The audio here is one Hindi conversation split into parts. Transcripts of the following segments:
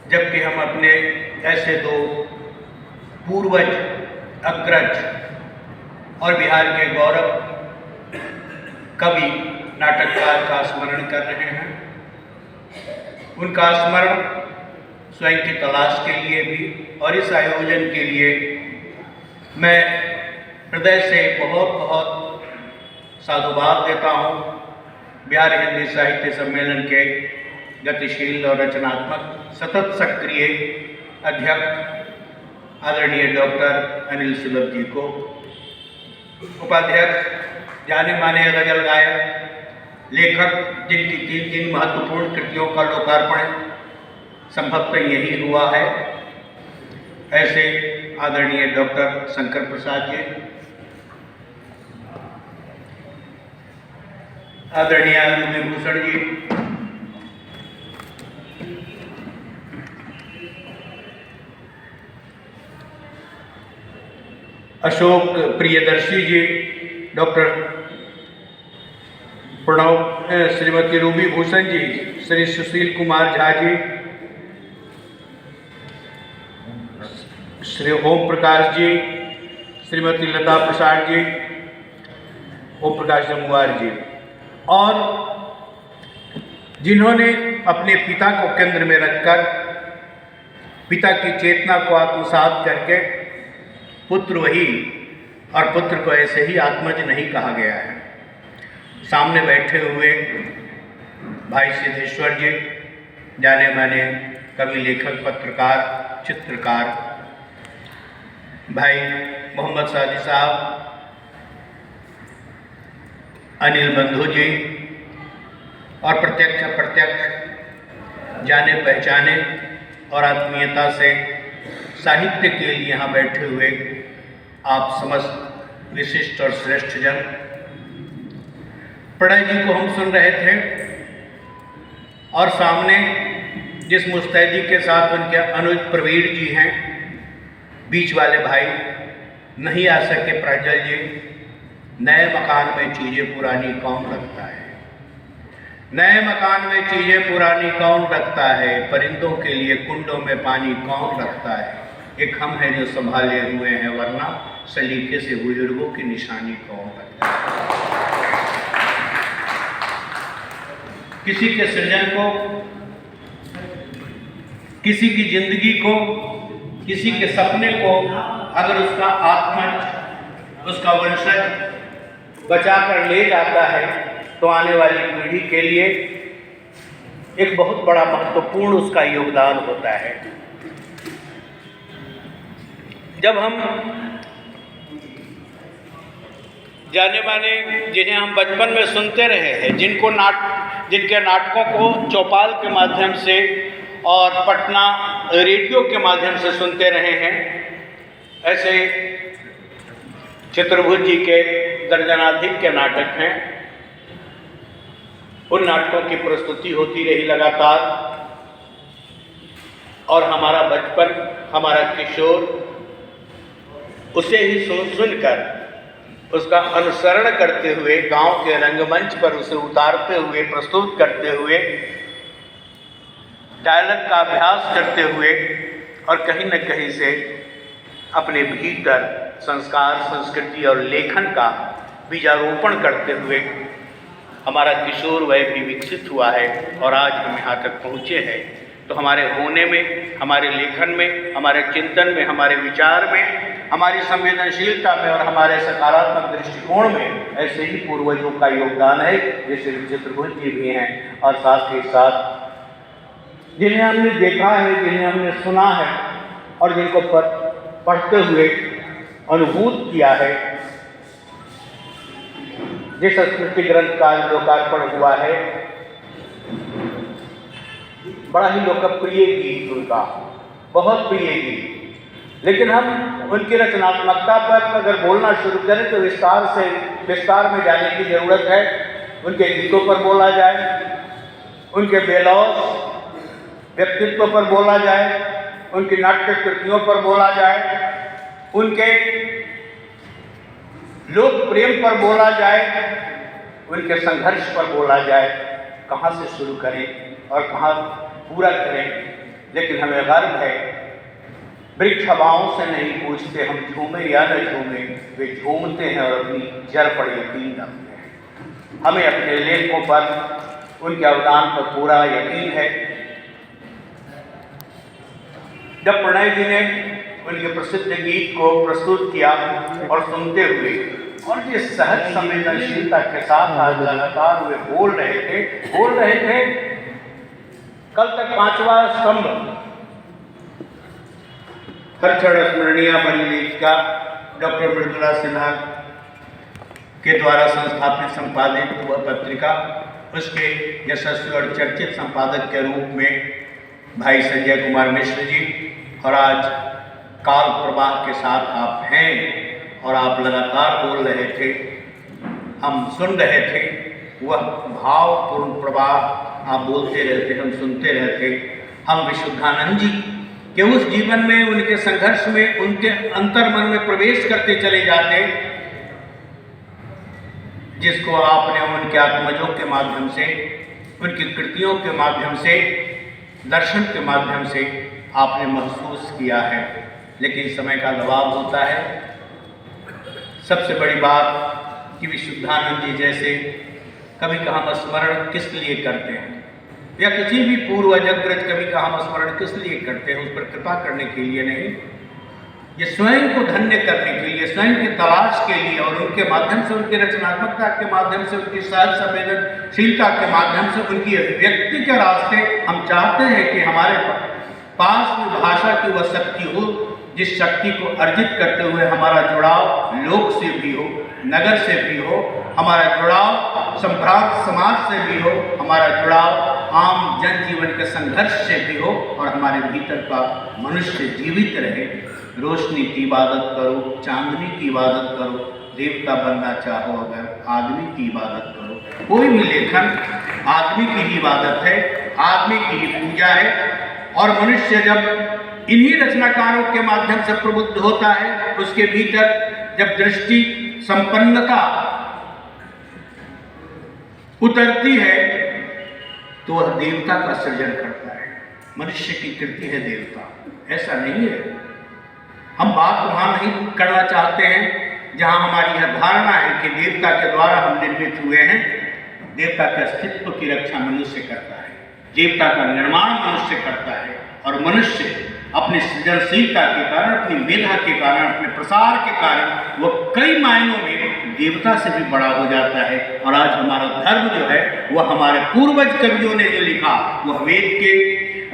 जबकि हम अपने ऐसे दो पूर्वज, अग्रज और बिहार के गौरव कवि, नाटककार का स्मरण कर रहे हैं। उनका स्मरण स्वयं की तलाश के लिए भी और इस आयोजन के लिए मैं हृदय से बहुत बहुत साधुवाद देता हूँ बिहार हिंदी साहित्य सम्मेलन के गतिशील और रचनात्मक सतत सक्रिय अध्यक्ष आदरणीय डॉक्टर अनिल सुलभ जी को, उपाध्यक्ष जाने माने गजल गायक, लेखक जिनकी 3 महत्वपूर्ण कृतियों का लोकार्पण संभवतः यही हुआ है, ऐसे आदरणीय डॉक्टर शंकर प्रसाद जी, आदरणीय विभूषण जी, अशोक प्रियदर्शी जी, डॉक्टर प्रणव, श्रीमती रूबी भूषण जी, श्री सुशील कुमार झा जी, श्री ओम प्रकाश जी, श्रीमती लता प्रसाद जी, ओम प्रकाश जमुआर जी, और जिन्होंने अपने पिता को केंद्र में रखकर पिता की चेतना को आत्मसात करके, पुत्र वही और पुत्र को ऐसे ही आत्मज नहीं कहा गया है, सामने बैठे हुए भाई सिद्धेश्वर जी, जाने माने कवि, लेखक, पत्रकार, चित्रकार, भाई मोहम्मद सादी साहब, अनिल बंधु जी, और प्रत्यक्ष अप्रत्यक्ष जाने पहचाने और आत्मीयता से साहित्य के लिए यहाँ बैठे हुए आप समस्त विशिष्ट और श्रेष्ठ जन। प्रणय जी को हम सुन रहे थे और सामने जिस मुस्तैदी के साथ उनके अनुज प्रवीण जी हैं, बीच वाले भाई नहीं आ सके प्रांजल जी, नए मकान में चीज़ें पुरानी कौन रखता है, नए मकान में चीज़ें पुरानी कौन रखता है, परिंदों के लिए कुंडों में पानी कौन रखता है, एक हम हैं जो संभाले हुए हैं, वरना सलीके से बुजुर्गों की निशानी कौन रखता है। किसी के सृजन को, किसी की जिंदगी को, किसी के सपने को अगर उसका आत्मज, उसका वंशज बचा कर ले जाता है तो आने वाली पीढ़ी के लिए एक बहुत बड़ा महत्वपूर्ण उसका योगदान होता है। जब हम जाने माने जिन्हें हम बचपन में सुनते रहे हैं, जिनके नाटकों को चौपाल के माध्यम से और पटना रेडियो के माध्यम से सुनते रहे हैं, ऐसे चित्रभुज जी के दर्जनाधिक के नाटक हैं। उन नाटकों की प्रस्तुति होती रही लगातार और हमारा बचपन, हमारा किशोर उसे ही सुनकर, उसका अनुसरण करते हुए, गांव के रंगमंच पर उसे उतारते हुए, प्रस्तुत करते हुए, डायलॉग का अभ्यास करते हुए और कहीं न कहीं से अपने भीतर संस्कार, संस्कृति और लेखन का बीजारोपण करते हुए हमारा किशोर वय भी विकसित हुआ है और आज हम यहाँ तक पहुँचे हैं। तो हमारे होने में, हमारे लेखन में, हमारे चिंतन में, हमारे विचार में, हमारी संवेदनशीलता में और हमारे सकारात्मक दृष्टिकोण में ऐसे ही पूर्वजों का योगदान है, जैसे चित्रभुज जी भी हैं, और साथ ही साथ जिन्हें हमने देखा है, जिन्हें हमने सुना है और जिनको पढ़ते हुए अनुभूत किया है। जिस स्मृति ग्रंथ का लोकार्पण हुआ है, बड़ा ही लोकप्रिय गीत उनका, बहुत प्रिय गीत, लेकिन हम उनकी रचनात्मकता पर अगर बोलना शुरू करें तो विस्तार में जाने की ज़रूरत है। उनके गीतों पर बोला जाए, उनके बेलौस व्यक्तित्व पर बोला जाए, उनकी नाट्य कृतियों पर बोला जाए, उनके लोक प्रेम पर बोला जाए, उनके संघर्ष पर बोला जाए, कहाँ से शुरू करें और कहाँ पूरा करें, लेकिन हमें गर्व है, वृक्ष हवाओं से नहीं पूछते हम झूमे या न झूमे, वे झूमते हैं और अपनी जड़ पर यकीन रखते हैं। हमें अपने लेखों पर, उनके अवदान पर पूरा यकीन है। जब प्रणय जी ने उनके प्रसिद्ध गीत को प्रस्तुत किया और सुनते हुए और जिस सहज संवेदनशीलता के साथ आज लगातार वे बोल रहे थे, कल तक पांचवा स्तंभ हर क्षण स्मरणीय परिलेखिका डॉक्टर मृदुला सिन्हा के द्वारा संस्थापित संपादित वह पत्रिका, उसके यशस्वी और चर्चित संपादक के रूप में भाई संजय कुमार मिश्र जी, और आज काल प्रवाह के साथ आप हैं और आप लगातार बोल रहे थे, हम सुन रहे थे, वह भावपूर्ण प्रवाह आप बोलते रहते, हम सुनते रहते। हम विशुद्धानंद जी के उस जीवन में, उनके संघर्ष में, उनके अंतर्मन में प्रवेश करते चले जाते, जिसको आपने उनके आत्मजों के माध्यम से, उनकी कृतियों के माध्यम से, दर्शन के माध्यम से आपने महसूस किया है। लेकिन समय का दबाव होता है। सबसे बड़ी बात कि विशुद्धानंद जी जैसे कवि का हम स्मरण किस लिए करते हैं, या किसी भी पूर्वज अग्रज कवि का हम स्मरण किस लिए करते हैं, उस पर कृपा करने के लिए नहीं, ये स्वयं को धन्य करने के लिए, स्वयं की तलाश के लिए, और उनके माध्यम से, उनकी रचनात्मकता के माध्यम से, उनकी सहज संवेदनशीलता के माध्यम से, उनकी अभिव्यक्ति के रास्ते हम चाहते हैं कि हमारे पास में भाषा की वह शक्ति हो, जिस शक्ति को अर्जित करते हुए हमारा जुड़ाव लोक से भी हो, नगर से भी हो, हमारा जुड़ाव संभ्रांत समाज से भी हो, हमारा जुड़ाव आम जनजीवन के संघर्ष से भी हो, और हमारे भीतर का मनुष्य जीवित रहे। रोशनी की इबादत करो, चांदनी की इबादत करो, देवता बनना चाहो अगर आदमी की इबादत करो। कोई भी लेखन आदमी की ही इबादत है, आदमी की ही पूजा है, और मनुष्य जब इन्हीं रचनाकारों के माध्यम से प्रबुद्ध होता है, उसके भीतर जब दृष्टि संपन्नता उतरती है तो वह देवता का सृजन करता है। मनुष्य की कृति है देवता, ऐसा नहीं है। हम बात वहां नहीं करना चाहते हैं जहां हमारी यह धारणा है कि देवता के द्वारा हम निर्मित हुए हैं। देवता के अस्तित्व की रक्षा मनुष्य करता है, देवता का निर्माण मनुष्य करता है, और मनुष्य अपनी सृजनशीलता के कारण, अपनी मेधा के कारण, अपने प्रसार के कारण वह कई मायनों में देवता से भी बड़ा हो जाता है। और आज हमारा धर्म जो है वह हमारे पूर्वज कवियों ने जो लिखा, वह वेद के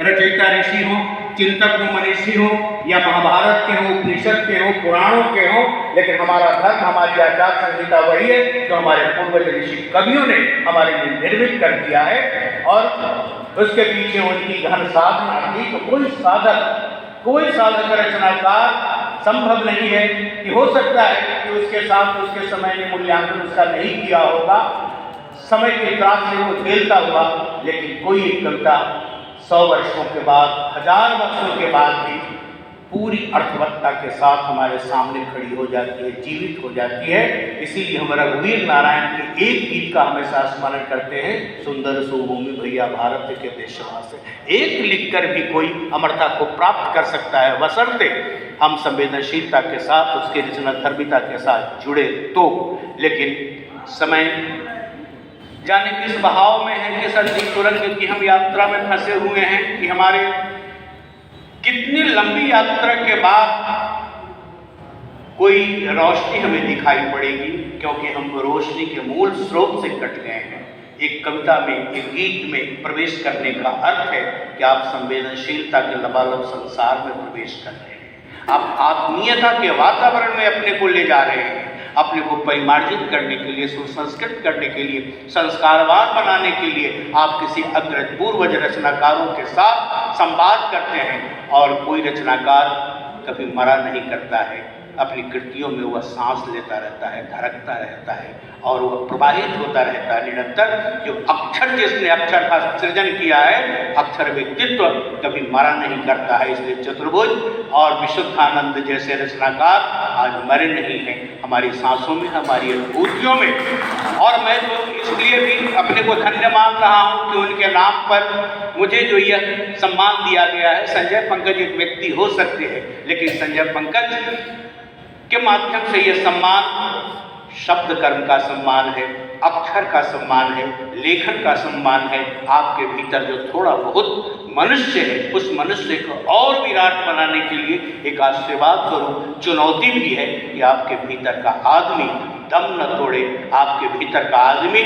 रचयिता ऋषि हों, चिंतक हो, मनीषी हो, या महाभारत के हों, उपनिषद के हों, पुराणों के हों, लेकिन हमारा धर्म, हमारी आचार संहिता वही है जो हमारे पूर्वज ऋषि कवियों ने हमारे लिए निर्मित कर दिया है। और उसके पीछे उनकी गहन साधना थी। तो कोई साधक रचनाकार संभव नहीं है कि हो सकता है कि उसके साथ उसके समय ने मूल्यांकन उसका नहीं किया होगा, समय के त्रास से वो झेलता हुआ, लेकिन कोई एक कविता 100 वर्षों के बाद, 1000 वर्षों के बाद भी पूरी अर्थवत्ता के साथ हमारे सामने खड़ी हो जाती है, जीवित हो जाती है। इसीलिए हम रघुवीर नारायण के एक गीत का हमेशा स्मरण करते हैं, सुंदर सुभूमि भैया भारत के देशवासी। एक लिखकर भी कोई अमरता को प्राप्त कर सकता है, बशर्ते हम संवेदनशीलता के साथ, उसके रचनाधर्मिता के साथ जुड़े तो। लेकिन समय जाने किस बहाव में है, किस अजीब सुरंग की हम यात्रा में फंसे हुए हैं कि हमारे कितनी लंबी यात्रा के बाद कोई रोशनी हमें दिखाई पड़ेगी, क्योंकि हम रोशनी के मूल स्रोत से कट गए हैं। एक कविता में, एक गीत में प्रवेश करने का अर्थ है कि आप संवेदनशीलता के लबालब संसार में प्रवेश कर रहे हैं, आप आत्मीयता के वातावरण में अपने को ले जा रहे हैं, अपने को परिमार्जित करने के लिए, सुसंस्कृत करने के लिए, संस्कारवान बनाने के लिए आप किसी अग्रज पूर्वज रचनाकारों के साथ संवाद करते हैं। और कोई रचनाकार कभी मरा नहीं करता है, अपनी कृतियों में वह सांस लेता रहता है, धड़कता रहता है और वह प्रवाहित होता रहता है निरंतर। जो अक्षर, जिसने अक्षर का सृजन किया है, अक्षर व्यक्तित्व कभी मरा नहीं करता है। इसलिए चतुर्भुज और विशुद्धानंद जैसे रचनाकार आज मरे नहीं हैं, हमारी सांसों में, हमारी अनुभूतियों में। और मैं तो इसलिए भी अपने को धन्य मान रहा हूँ कि उनके नाम पर मुझे जो यह सम्मान दिया गया है। संजय पंकज एक व्यक्ति हो सकते हैं, लेकिन संजय पंकज के माध्यम से यह सम्मान शब्द कर्म का सम्मान है, अक्षर का सम्मान है, लेखन का सम्मान है। आपके भीतर जो थोड़ा बहुत मनुष्य है, उस मनुष्य को और विराट बनाने के लिए एक आशीर्वाद स्वरूप चुनौती भी है कि आपके भीतर का आदमी दम न तोड़े, आपके भीतर का आदमी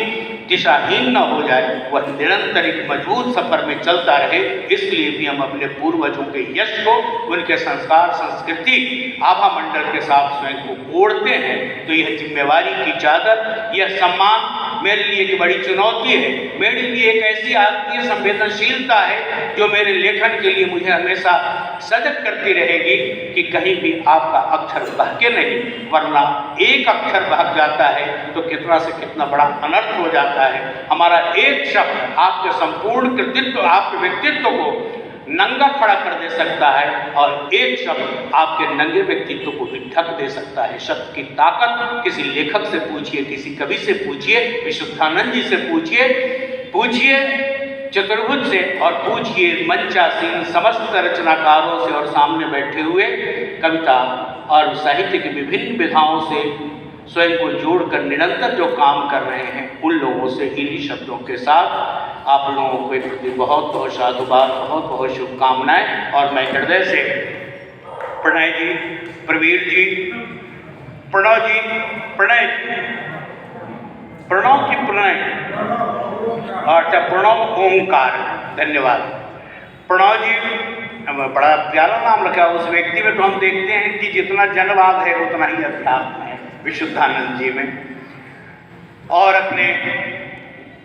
दिशाहीन न हो जाए, वह निरंतर एक मजबूत सफर में चलता रहे। इसलिए भी हम अपने पूर्वजों के यश को, उनके संस्कार, संस्कृति, आभा मंडल के साथ स्वयं को ओढ़ते हैं। तो यह जिम्मेवारी की चादर, यह सम्मान मेरे लिए एक बड़ी चुनौती है। मेरे लिए एक ऐसी आत्मीय संवेदनशीलता है जो मेरे लेखन के लिए मुझे हमेशा सजग करती रहेगी कि कहीं भी आपका अक्षर बहके नहीं, वरना एक अक्षर बहक जाता है तो कितना से कितना बड़ा अनर्थ हो जाता है। हमारा एक शब्द आपके संपूर्ण कृतित्व, आपके व्यक्तित्व को नंगा खड़ा कर दे सकता है और एक शब्द आपके नंगे व्यक्तित्व को भी ढक दे सकता है। शब्द की ताकत किसी लेखक से पूछिए, किसी कवि से पूछिए, विशुद्धानंद जी से पूछिए चतुर्भुज से, और पूछिए मंचासीन समस्त रचनाकारों से और सामने बैठे हुए कविता और साहित्य की विभिन्न विधाओं से स्वयं को जोड़कर निरंतर जो काम कर रहे हैं, उन लोगों से इन्हीं शब्दों के साथ आप लोगों को एक प्रति बहुत बहुत साधुवाद, बहुत बहुत शुभकामनाएं। और मैं हृदय से प्रणय जी, प्रवीर जी, प्रणव जी, प्रणय प्रणव की प्रणय अच्छा प्रणव ओंकार, धन्यवाद। प्रणव जी बड़ा प्यारा नाम रखा। उस व्यक्ति में तो हम देखते हैं कि जितना जनवाद है उतना ही अध्यात्म है विशुद्धानंद जी में। और अपने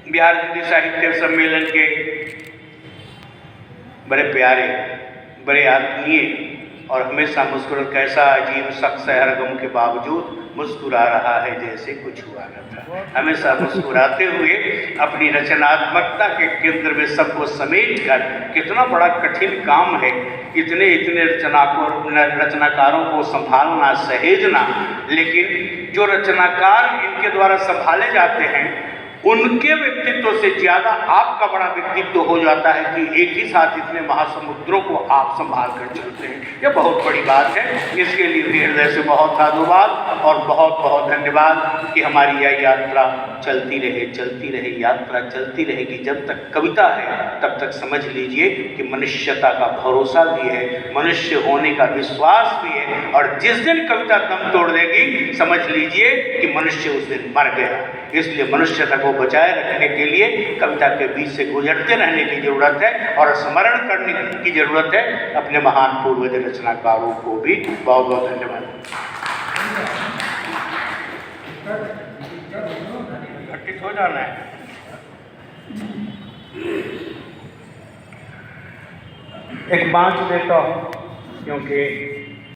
बिहार हिंदी साहित्य सम्मेलन के बड़े प्यारे, बड़े आत्मीय और हमेशा मुस्कुरा, कैसा अजीब शख्स है, हर गम के बावजूद मुस्कुरा रहा है जैसे कुछ हुआ न था। हमेशा मुस्कुराते हुए अपनी रचनात्मकता के केंद्र में सबको समेट कर, कितना बड़ा कठिन काम है इतने रचनाकारों को संभालना, सहेजना। लेकिन जो रचनाकार इनके द्वारा संभाले जाते हैं, उनके व्यक्तित्व से ज़्यादा आपका बड़ा व्यक्तित्व हो जाता है कि एक ही साथ इतने महासमुद्रों को आप संभाल कर चलते हैं। यह बहुत बड़ी बात है। इसके लिए भी हृदय से बहुत साधुवाद और बहुत बहुत धन्यवाद कि हमारी यह यात्रा चलती रहे, यात्रा चलती रहेगी। जब तक कविता है तब तक समझ लीजिए कि मनुष्यता का भरोसा भी है, मनुष्य होने का विश्वास भी है। और जिस दिन कविता दम तोड़ देगी, समझ लीजिए कि मनुष्य उस दिन मर गया। इसलिए मनुष्यता को बचाए रखने के लिए कविता के बीच से गुजरते रहने की जरूरत है और स्मरण करने की जरूरत है अपने महान पूर्वज रचनाकारों को भी। बहुत बहुत धन्यवाद। घटित हो जाना है। एक बाँच देता हूँ क्योंकि